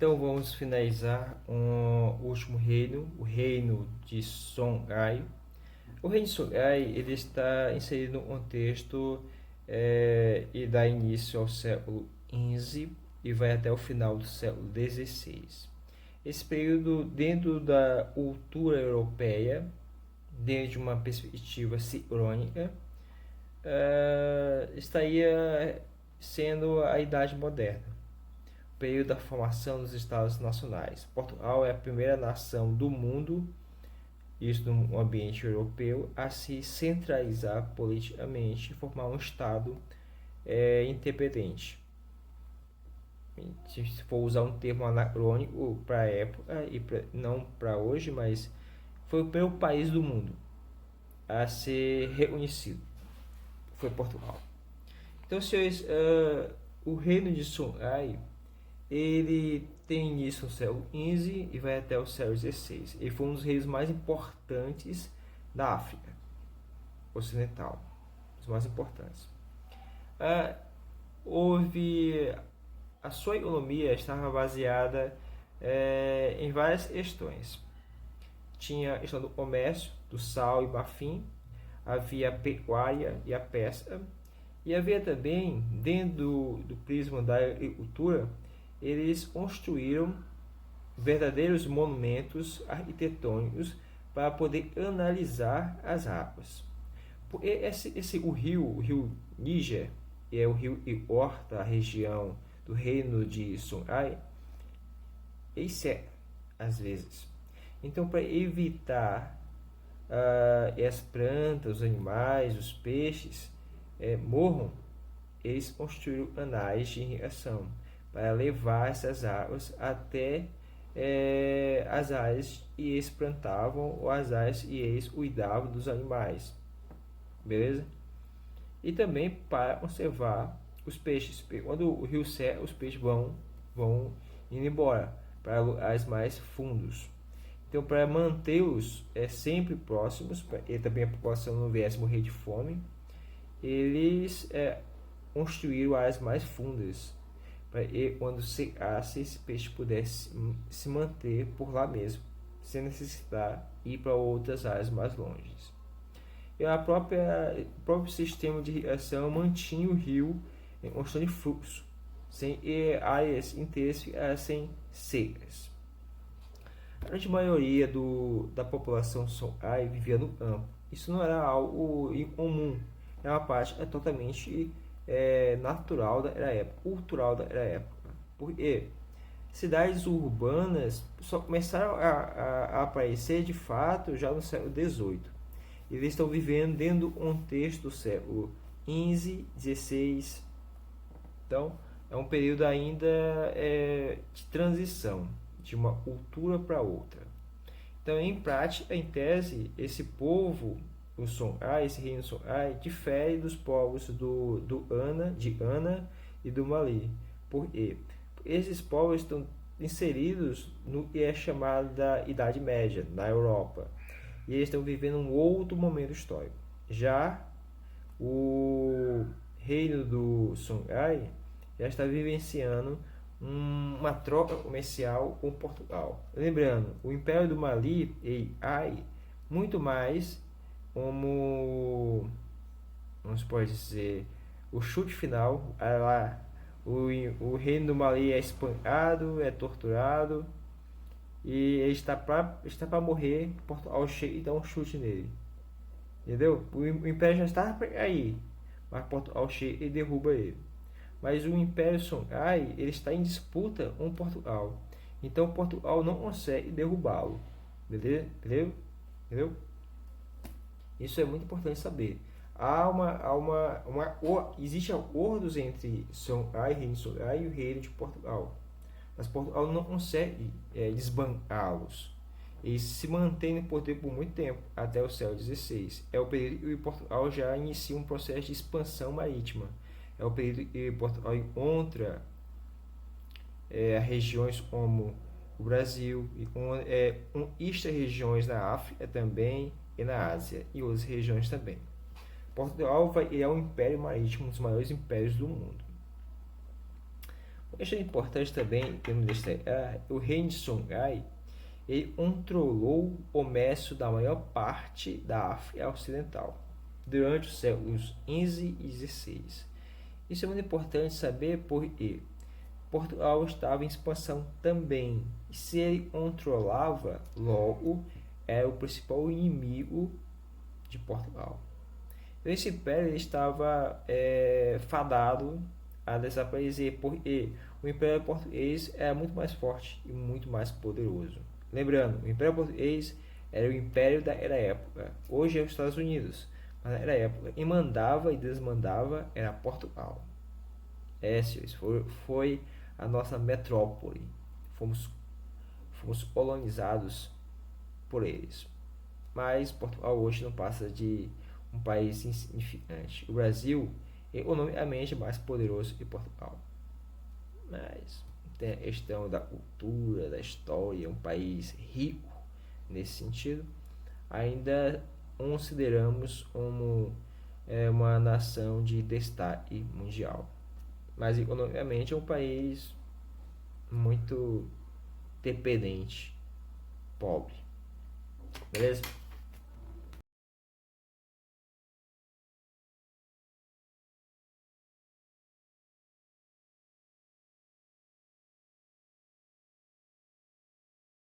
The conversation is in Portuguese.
Então vamos finalizar o último reino, o reino de Songhai. O reino de Songhai ele está inserido no contexto e dá início ao século XV e vai até o final do século XVI. Esse período, dentro da cultura europeia, dentro de uma perspectiva sincrônica, estaria sendo a Idade Moderna, o período da formação dos Estados Nacionais. Portugal é a primeira nação do mundo, isso no ambiente europeu, a se centralizar politicamente e formar um Estado independente. Se for usar um termo anacrônico para a época, e não para hoje, mas foi o primeiro país do mundo a ser reconhecido. Foi Portugal. Então, senhores, o reino de Songhai ele tem início no século XV e vai até o século XVI. Ele foi um dos reis mais importantes da África Ocidental, os mais importantes. Houve a sua economia estava baseada em várias questões. Tinha a questão do comércio, do sal e marfim, havia a pecuária e a pesca, e havia também, dentro do prisma da agricultura, eles construíram verdadeiros monumentos arquitetônicos para poder analisar as águas. O rio Níger, o rio que corta a região do reino de Songhai, ele seca às vezes. Então, para evitar as plantas, os animais, os peixes morram, eles construíram canais de irrigação para levar essas águas até as áreas e eles plantavam ou as áreas e eles cuidavam dos animais, beleza? E também para conservar os peixes. Quando o rio seca, os peixes vão indo embora para lugares mais fundos. Então, para mantê-los sempre próximos, e também a população não viesse morrer de fome, eles construíram áreas mais fundas, para quando secasse, esse peixe pudesse se manter por lá mesmo, sem necessitar ir para outras áreas mais longes. E o próprio sistema de irrigação mantinha o rio em constante fluxo, sem áreas inteiras ficassem secas. A grande maioria da população Songhai vivia no campo. Isso não era algo incomum, era uma parte totalmente natural da época, cultural da época. Porque cidades urbanas só começaram a aparecer de fato já no século XVIII. Eles estão vivendo dentro do contexto do século XV, XVI. Então, é um período ainda de transição de uma cultura para outra. Então, em prática, em tese, esse povo, o Songhai, esse reino Songhai, difere dos povos de Ana e do Mali. Por quê? Esses povos estão inseridos no que é chamado da Idade Média, na Europa. E eles estão vivendo um outro momento histórico. Já o reino do Songhai já está vivenciando uma troca comercial com Portugal. Lembrando, o Império do Mali e Ai, muito mais como, vamos pode dizer, o chute final, o reino do Mali é espancado, é torturado, e ele está para morrer, Portugal chega e dá um chute nele. Entendeu? O Império já está aí, mas Portugal chega e derruba ele. Mas o Império Songhai ele está em disputa com Portugal. Então Portugal não consegue derrubá-lo. Beleza? Entendeu? Isso é muito importante saber. Existem acordos entre Songhai, reino Songhai e o reino de Portugal. Mas Portugal não consegue desbancá-los. Eles se mantêm no poder por muito tempo, até o século XVI. É o período em que Portugal já inicia um processo de expansão marítima. É o período em que Portugal encontra regiões como o Brasil, e conquista regiões na África também, e na Ásia, e outras regiões também. Portugal é um império marítimo, um dos maiores impérios do mundo. Um questão importante também, temos destacar, o reino de Songhai, ele controlou o comércio da maior parte da África Ocidental durante os séculos XV e XVI. Isso é muito importante saber porque Portugal estava em expansão também. E se ele controlava, logo era o principal inimigo de Portugal. Então, esse império estava fadado a desaparecer, porque o Império Português era muito mais forte e muito mais poderoso. Lembrando, o Império Português era o império daquela época. Hoje é os Estados Unidos, mas naquela época quem mandava e desmandava era Portugal. Senhores, foi a nossa metrópole. Fomos colonizados por eles. Mas Portugal hoje não passa de um país insignificante. O Brasil é economicamente mais poderoso que Portugal. Mas tem a questão da cultura, da história, um país rico nesse sentido. Ainda consideramos como uma nação de destaque mundial. Mas economicamente é um país muito dependente, pobre. Beleza?